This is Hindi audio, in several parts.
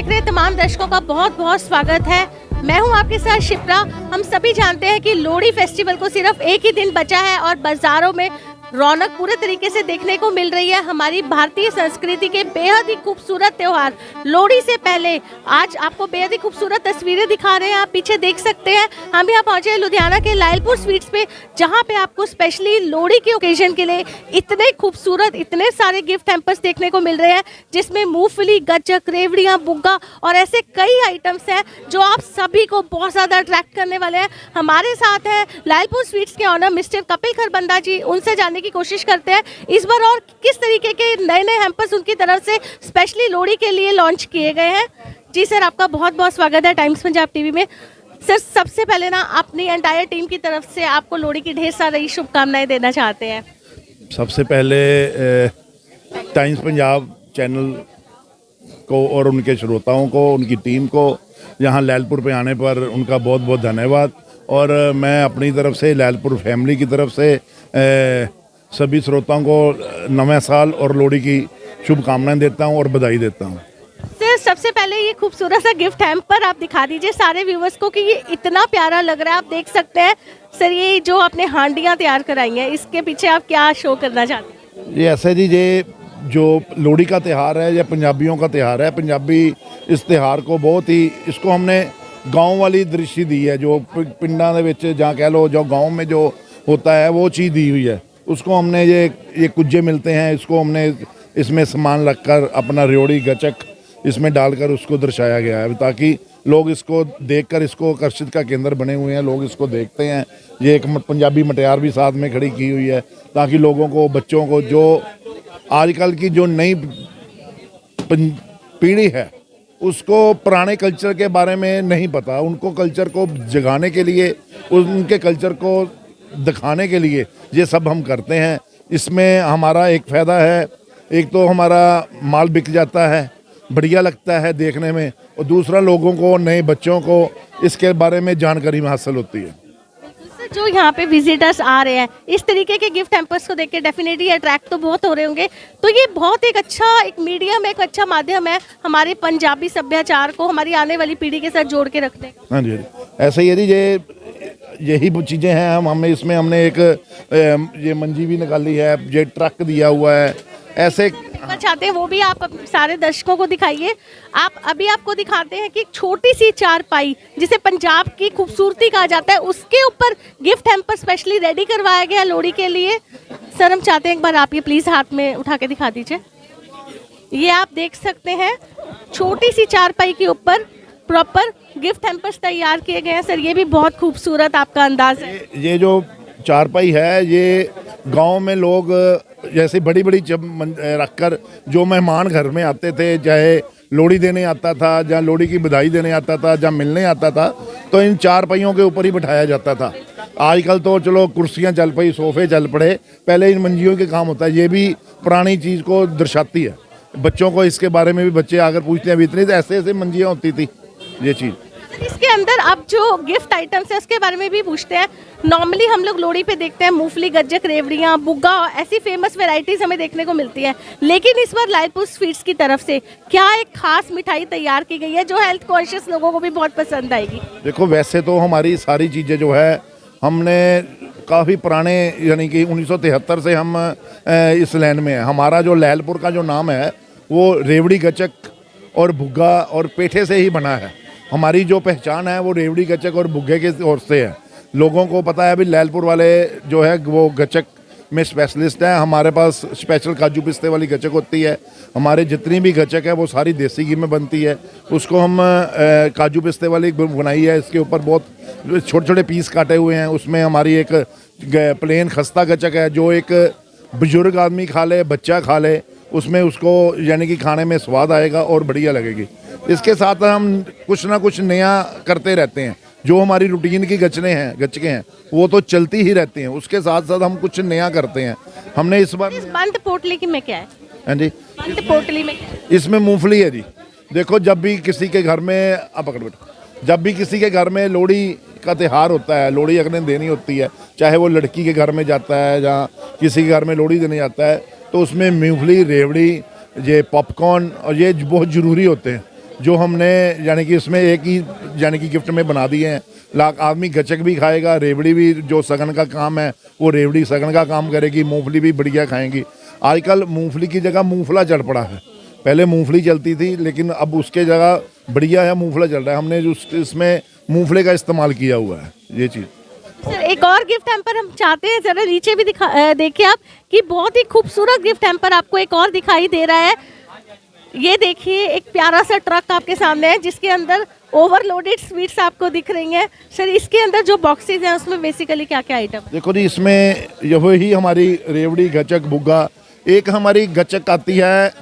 देख रहे तमाम दर्शकों का बहुत बहुत स्वागत है। मैं हूं आपके साथ शिप्रा। हम सभी जानते हैं कि लोहड़ी फेस्टिवल को सिर्फ एक ही दिन बचा है और बाजारों में रौनक पूरे तरीके से देखने को मिल रही है। हमारी भारतीय संस्कृति के बेहद ही खूबसूरत त्योहार लोहड़ी से पहले आज आपको बेहद ही खूबसूरत तस्वीरें दिखा रहे हैं। आप पीछे देख सकते हैं, हम यहाँ पहुंचे हैं लुधियाना के लायलपुर स्वीट्स पे, जहाँ पे आपको स्पेशली लोहड़ी के ओकेजन के लिए इतने खूबसूरत इतने सारे गिफ्ट हैम्पर्स देखने को मिल रहे हैं, जिसमें मूंगफली, गज्जक, रेवड़ियाँ, बुग्गा और ऐसे कई आइटम्स हैं जो आप सभी को बहुत ज़्यादा अट्रैक्ट करने वाले हैं। हमारे साथ हैं लायलपुर स्वीट्स के ऑनर मिस्टर कपिल खरबंदा जी। उनसे जानने की कोशिश करते हैं इस बार और किस तरीके के नए नए हैम्पर्स उनकी तरफ से स्पेशली लोहड़ी के लिए लॉन्च किए गए हैं। जी सर, आपका बहुत बहुत स्वागत है टाइम्स पंजाब टीवी में। सर, सबसे पहले ना अपनी एंटायर टीम की तरफ से आपको लोहड़ी की ढेर सारी शुभकामनाएं देना चाहते हैं। सबसे पहले टाइम्स पंजाब चैनल को और उनके श्रोताओं को, उनकी टीम को यहाँ लायलपुर पे आने पर उनका बहुत बहुत धन्यवाद। और मैं अपनी तरफ से लायलपुर फैमिली की तरफ से सभी श्रोताओं को नवे साल और लोहड़ी की शुभकामनाएं देता हूं और बधाई देता हूं। सर, सबसे पहले ये खूबसूरत सा गिफ्ट हैम्पर आप दिखा दीजिए सारे व्यूवर्स को कि ये इतना प्यारा लग रहा है। आप देख सकते हैं सर, ये जो आपने हांडियाँ तैयार कराई हैं, इसके पीछे आप क्या शो करना चाहते हैं? ये ऐसे जी, ये जो लोहड़ी का त्यौहार है, ये पंजाबियों का त्यौहार है। पंजाबी इस त्यौहार को बहुत ही, इसको हमने गाँव वाली दृष्टि दी है। जो पिंडा दे विच जहाँ कह लो जो गाँव में जो होता है वो चीज़ दी हुई है। उसको हमने ये कुज्जे मिलते हैं, इसको हमने इसमें सामान रखकर अपना रेवड़ी, गचक इसमें डालकर उसको दर्शाया गया है, ताकि लोग इसको देखकर इसको आकर्षित का केंद्र बने हुए हैं। लोग इसको देखते हैं। ये एक पंजाबी मटियार भी साथ में खड़ी की हुई है, ताकि लोगों को, बच्चों को, जो आजकल की जो नई पीढ़ी है उसको पुराने कल्चर के बारे में नहीं पता। उनको कल्चर को जगाने के लिए, उनके कल्चर को दिखाने के लिए ये सब हम करते हैं। इसमें हमारा एक फ़ायदा है, एक तो हमारा माल बिक जाता है, बढ़िया लगता है देखने में, और दूसरा लोगों को, नए बच्चों को इसके बारे में जानकारी हासिल होती है। जो यहाँ पे विजिटर्स आ रहे हैं, इस तरीके के गिफ्ट हैम्पर्स को देख के डेफिनेटली अट्रैक्ट तो बहुत हो रहे होंगे। तो ये बहुत एक अच्छा एक मीडियम, एक अच्छा माध्यम है हमारे पंजाबी सभ्याचार को हमारी आने वाली पीढ़ी के साथ जोड़ के रखने का। हाँ जी, ऐसे ही है जी। यही चीज़ें हैं। हमने इसमें एक ये मंजी भी निकाली है, ये ट्रक दिया हुआ है। ऐसे चाहते हैं वो भी आप सारे दर्शकों को दिखाइए। आप अभी आपको दिखाते हैं कि एक छोटी सी चारपाई, जिसे पंजाब की खूबसूरती कहा जाता है, उसके ऊपर गिफ्ट हैम्पर स्पेशली रेडी करवाया गया लोहड़ी के लिए। सर, हम चाहते हैं एक बार आप ये प्लीज़ हाथ में उठा के दिखा दीजिए। ये आप देख सकते हैं, छोटी सी चारपाई के ऊपर प्रॉपर गिफ्ट हैम्पर्स तैयार किए गए हैं। सर, ये भी बहुत खूबसूरत आपका अंदाज है। ये जो चारपाई है, ये गांव में लोग जैसे बड़ी बड़ी रखकर जो मेहमान घर में आते थे, चाहे लोहड़ी देने आता था, या लोहड़ी की बधाई देने आता था, या मिलने आता था, तो इन चारपाइयों के ऊपर ही बिठाया जाता था। आजकल तो चलो कुर्सियां चल पड़ी, सोफे चल पड़े, पहले इन मंजियों के काम होता है। ये भी पुरानी चीज़ को दर्शाती है। बच्चों को इसके बारे में भी बच्चे आकर पूछते हैं, अभी इतनी ऐसे ऐसे मंजियाँ होती थी ये चीज़। इसके अंदर अब जो गिफ्ट आइटम्स है उसके बारे में भी पूछते हैं। नॉर्मली हम लोग लोहड़ी पे देखते हैं मूंगफली, गज्जक, रेवड़ियाँ, बुग्गा, ऐसी फेमस वैरायटीज हमें देखने को मिलती है, लेकिन इस बार लायलपुर स्वीट्स की तरफ से क्या एक खास मिठाई तैयार की गई है जो हेल्थ कॉन्शियस लोगों को भी बहुत पसंद आएगी? देखो, वैसे तो हमारी सारी चीज़ें जो है हमने काफ़ी पुराने, यानी कि 1973 से हम इस लाइन में है। हमारा जो लायलपुर का जो नाम है वो रेवड़ी, गचक और बुग्गा और पेठे से ही बना है। हमारी जो पहचान है वो रेवड़ी, गचक और बुग्गे के ओर से है। लोगों को पता है अभी लायलपुर वाले जो है वो गचक में स्पेशलिस्ट हैं। हमारे पास स्पेशल काजू पिस्ते वाली गचक होती है। हमारे जितनी भी गचक है वो सारी देसी घी में बनती है। उसको हम काजू पिस्ते वाली बनाई है। इसके ऊपर बहुत छोटे छोटे पीस काटे हुए हैं। उसमें हमारी एक प्लेन खस्ता गचक है, जो एक बुजुर्ग आदमी खा ले, बच्चा खा ले, उसमें उसको यानी कि खाने में स्वाद आएगा और बढ़िया लगेगी। इसके साथ हम कुछ ना कुछ नया करते रहते हैं। जो हमारी रूटीन की गचके हैं वो तो चलती ही रहती हैं, उसके साथ साथ हम कुछ नया करते हैं। हमने इस बार बंद पोटली की में क्या है? हाँ जी, बंद पोटली में इसमें मूंगफली है जी। देखो, जब भी किसी के घर में जब भी किसी के घर में लोहड़ी का त्यौहार होता है, लोहड़ी अगले दिन देनी होती है, चाहे वो लड़की के घर में जाता है या किसी के घर में लोहड़ी देने जाता है, तो उसमें मूंगफली, रेवड़ी, ये पॉपकॉर्न और ये बहुत ज़रूरी होते हैं। जो हमने यानी कि इसमें एक ही यानी कि गिफ्ट में बना दिए हैं। लाख आदमी गचक भी खाएगा, रेवड़ी भी जो सगन का काम है वो रेवड़ी सगन का काम करेगी, मूंगफली भी बढ़िया खाएंगी। आजकल मूंगफली की जगह मूंगफला चढ़ पड़ा है। पहले मूंगफली चलती थी लेकिन अब उसके जगह बढ़िया है मूंगफला चल रहा है। हमने जो इसमें मूंगफले का इस्तेमाल किया हुआ है ये चीज़। सर एक और गिफ्ट हैम्पर हम चाहते हैं, जरा नीचे भी देखिए आप कि बहुत ही खूबसूरत गिफ्ट हैम्पर आपको एक और दिखाई दे रहा है। ये देखिए एक प्यारा सा ट्रक आपके सामने है जिसके अंदर ओवरलोडेड स्वीट्स आपको दिख रही हैं। सर इसके अंदर जो बॉक्सेस हैं उसमें बेसिकली क्या क्या आइटम है? देखो जी, इसमें यही हमारी रेवड़ी गचक बुग्गा, एक हमारी गचक आती है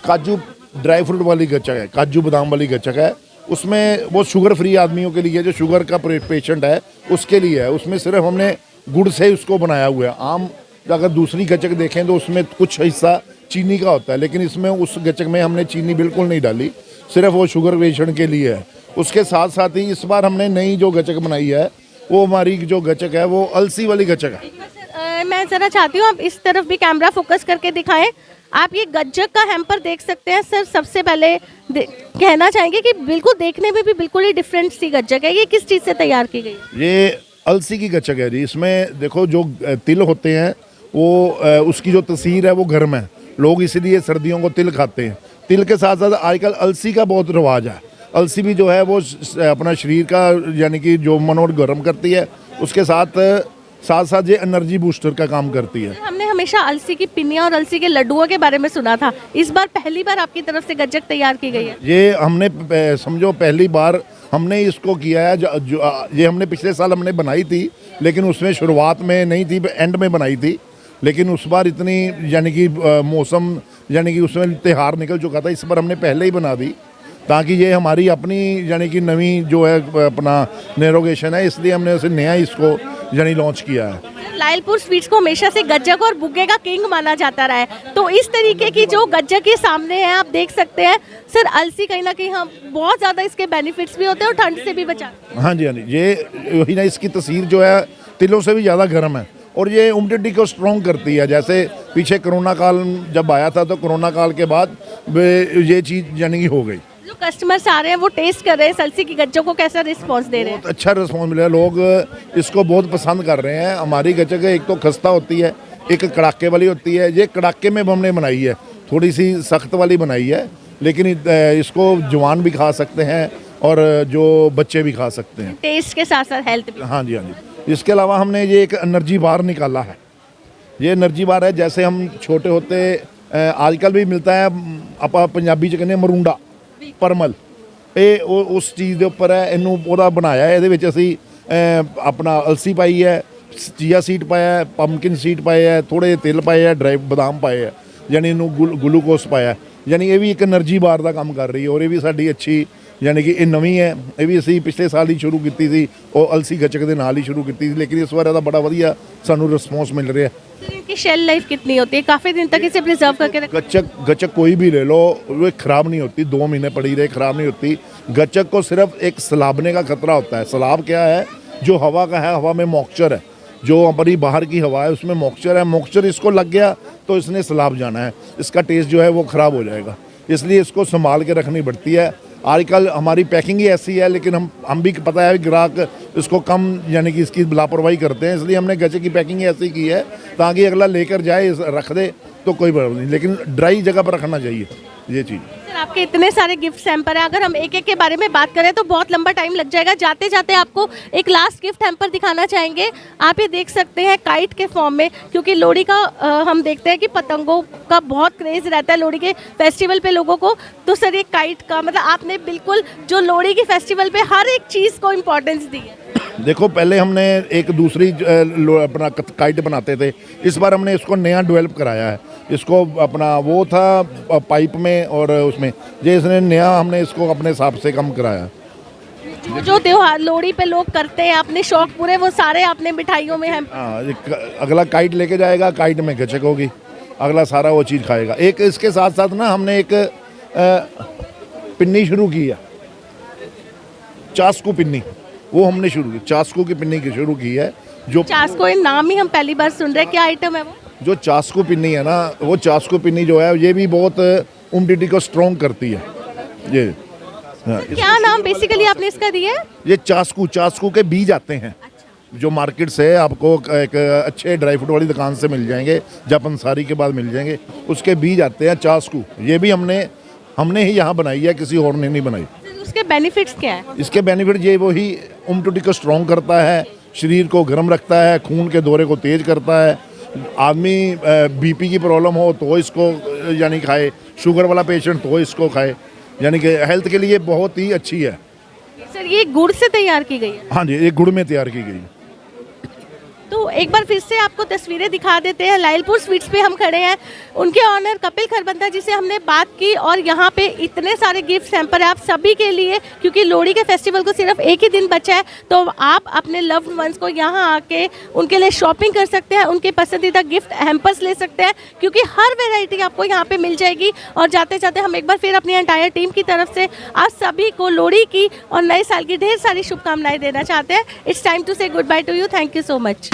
काजू ड्राई फ्रूट वाली गचक है, काजू बादाम वाली गचक है। उसमें वो शुगर फ्री आदमियों के लिए, जो शुगर का पेशेंट है उसके लिए है। उसमें सिर्फ हमने गुड़ से उसको बनाया हुआ है। आम अगर दूसरी गचक देखें तो उसमें कुछ हिस्सा चीनी का होता है, लेकिन इसमें उस गचक में हमने चीनी बिल्कुल नहीं डाली, सिर्फ वो शुगर पेशेंट के लिए है। उसके साथ साथ ही इस बार हमने नई जो गचक बनाई है वो हमारी जो गचक है वो अलसी वाली गचक है। मैं ज़रा चाहती हूँ आप इस तरफ भी कैमरा फोकस करके दिखाएं। आप ये गज्जक का हैम्पर देख सकते हैं। सर सबसे पहले कहना चाहेंगे कि बिल्कुल देखने में भी बिल्कुल ही डिफरेंट सी गज्जक है। ये किस चीज़ से तैयार की गई है? ये अलसी की गचक है जी। इसमें देखो जो तिल होते हैं वो उसकी जो तसीर है वो गर्म है, लोग इसीलिए सर्दियों को तिल खाते हैं। तिल के साथ साथ आजकल अलसी का बहुत रिवाज है। अलसी भी जो है वो अपना शरीर का यानी कि जो मनोर गर्म करती है, उसके साथ साथ ये एनर्जी बूस्टर का काम करती है। हमने हमेशा अलसी की पिनिया और अलसी के लड्डुओं के बारे में सुना था, इस बार पहली बार आपकी तरफ से गज्जक तैयार की गई है। ये हमने समझो पहली बार हमने इसको किया है। ये हमने पिछले साल हमने बनाई थी, लेकिन उसमें शुरुआत में नहीं थी, एंड में बनाई थी। लेकिन उस बार इतनी यानी कि मौसम यानी कि उसमें त्योहार निकल चुका था, इस बार हमने पहले ही बना दी ताकि ये हमारी अपनी यानी कि नवी जो है अपना नेरोगेशन है, इसलिए हमने उसे नया इसको यानी लॉन्च किया है। लायलपुर स्वीट्स को हमेशा से गज्जक और बुग्गे का किंग माना जाता रहा है, तो इस तरीके की जो गज्जक के सामने है आप देख सकते हैं। सर अलसी कहीं ना कहीं हम बहुत ज़्यादा इसके बेनिफिट्स भी होते हैं और ठंड से भी बचाते हैं। हाँ जी, हाँ जी, ये वही ना, इसकी तसीर जो है तिलों से भी ज़्यादा गर्म है और ये इम्यूनिटी को स्ट्रॉन्ग करती है। जैसे पीछे कोरोना काल जब आया था तो कोरोना काल के बाद ये चीज़ यानी कि हो गई। जो कस्टमर्स आ रहे हैं वो टेस्ट कर रहे हैं अलसी की गज्जक को, कैसा रिस्पांस दे रहे हैं? बहुत अच्छा रिस्पांस मिला है, लोग इसको बहुत पसंद कर रहे हैं। हमारी गज्जक एक तो खस्ता होती है, एक कड़ाके वाली होती है। ये कड़ाके में हमने बनाई है, थोड़ी सी सख्त वाली बनाई है, लेकिन इसको जवान भी खा सकते हैं और जो बच्चे भी खा सकते हैं। टेस्ट के साथ साथ हेल्थ भी। हाँ जी, हाँ जी। इसके अलावा हमने ये एक एनर्जी बार निकाला है। ये एनर्जी बार है, जैसे हम छोटे होते आजकल भी मिलता है, आप पंजाबी च कहते हैं मरूंडा परमल, ये उस चीज़ के उपर है। इनू ਉਹਦਾ बनाया है। ये असी अपना अलसी पाई है, चिया सीड पाया है, पम्पकिन सीड पाए है, थोड़े तिल पाए है, ड्राई बादाम पाए है, यानी इनू ग्लूकोस पाया। यानी ये भी एक एनर्जी बार का काम कर रही है और ये भी साड़ी अच्छी यानी कि ये नवी है। ये भी असी पिछले साल ही शुरू की थी और अलसी गचक के नाल ही शुरू की थी, लेकिन इस बार इसका बड़ा वधिया सानू रिस्पॉन्स मिल रहा है। इनकी शेल लाइफ कितनी होती है? काफ़ी दिन तक इसे प्रिजर्व करके गचक कोई भी ले लो वो ख़राब नहीं होती, 2 महीने पड़ी रहे ख़राब नहीं होती। गचक को सिर्फ एक सलाबने का खतरा होता है। सलाब क्या है? जो हवा का है, हवा में मॉइस्चर है, जो हमारी बाहर की हवा है उसमें मॉइस्चर है। मॉइस्चर इसको लग गया तो इसने सलाब जाना है, इसका टेस्ट जो है वो ख़राब हो जाएगा। इसलिए इसको संभाल के रखनी पड़ती है। आजकल हमारी पैकिंग ही ऐसी है, लेकिन हम भी पता है ग्राहक इसको कम यानी कि इसकी लापरवाही करते हैं, इसलिए हमने गचक की पैकिंग ऐसी की है ताकि अगला लेकर जाए रख दे तो कोई प्रॉब्लम नहीं, लेकिन ड्राई जगह पर रखना चाहिए ये चीज़। सर आपके इतने सारे गिफ्ट हैम्पर हैं, अगर हम एक एक के बारे में बात करें तो बहुत लंबा टाइम लग जाएगा। जाते जाते आपको एक लास्ट गिफ्ट हैम्पर दिखाना चाहेंगे। आप ये देख सकते हैं काइट के फॉर्म में, क्योंकि लोहड़ी का हम देखते हैं कि पतंगों का बहुत क्रेज रहता है लोहड़ी के फेस्टिवल पे लोगों को। तो सर ये काइट का मतलब आपने बिल्कुल जो लोहड़ी की फेस्टिवल पे हर एक चीज़ को इम्पोर्टेंस दी है। देखो पहले हमने एक दूसरी अपना काइट बनाते थे, इस बार हमने इसको नया डेवलप कराया है। इसको अपना वो था पाइप में और उसमें ये इसने नया हमने इसको अपने हिसाब से कम कराया। जो त्योहार लोहड़ी पे लोग करते हैं अपने शौक पूरे, वो सारे आपने मिठाइयों में हैं। हाँ, अगला काइट लेके जाएगा, काइट में गचक होगी, अगला सारा वो चीज़ खाएगा। एक इसके साथ साथ ना हमने एक पिन्नी शुरू की है, चास्कू पिन्नी, वो हमने शुरू की, चास्कू की पिन्नी की शुरू की है। जो चास्को ये नाम ही हम पहली बार सुन रहे हैं, क्या आइटम है वो? जो चास्कू पिन्नी है ना, वो चास्कू पिन्नी जो है ये भी बहुत इम्यूनिटी को स्ट्रॉन्ग करती है ये। हाँ, क्या नाम बेसिकली आपने इसका दिया है? ये चास्कू के बीज आते हैं जो मार्केट से आपको एक अच्छे ड्राई फ्रूट वाली दुकान से मिल जाएंगे, जब पंसारी के बाद मिल जाएंगे, उसके बीज आते हैं चास्कू। ये भी हमने ही यहाँ बनाई है, किसी और ने नहीं बनाई। उसके बेनिफिट्स क्या है? इसके बेनिफिट ये वही इम्यूनिटी को स्ट्रॉन्ग करता है, शरीर को गर्म रखता है, खून के दौरे को तेज करता है। आदमी बीपी की प्रॉब्लम हो तो इसको यानी खाए, शुगर वाला पेशेंट तो इसको खाए, यानी कि हेल्थ के लिए बहुत ही अच्छी है। सर ये गुड़ से तैयार की गई है? हाँ जी, ये गुड़ में तैयार की गई। तो एक बार फिर से आपको तस्वीरें दिखा देते हैं। लायलपुर स्वीट्स पे हम खड़े हैं, उनके ऑनर कपिल खरबंदा जी से हमने बात की और यहाँ पे इतने सारे गिफ्ट हैम्पर है आप सभी के लिए, क्योंकि लोहड़ी के फेस्टिवल को सिर्फ एक ही दिन बचा है। तो आप अपने लव्ड वंस को यहाँ आके उनके लिए शॉपिंग कर सकते हैं, उनके पसंदीदा गिफ्ट हैम्पर्स ले सकते हैं, क्योंकि हर वेराइटी आपको यहाँ पे मिल जाएगी। और जाते जाते हम एक बार फिर अपनी एंटायर टीम की तरफ से आप सभी को लोहड़ी की और नए साल की ढेर सारी शुभकामनाएं देना चाहते हैं। इट्स टाइम टू से good by two you. Thank you so much.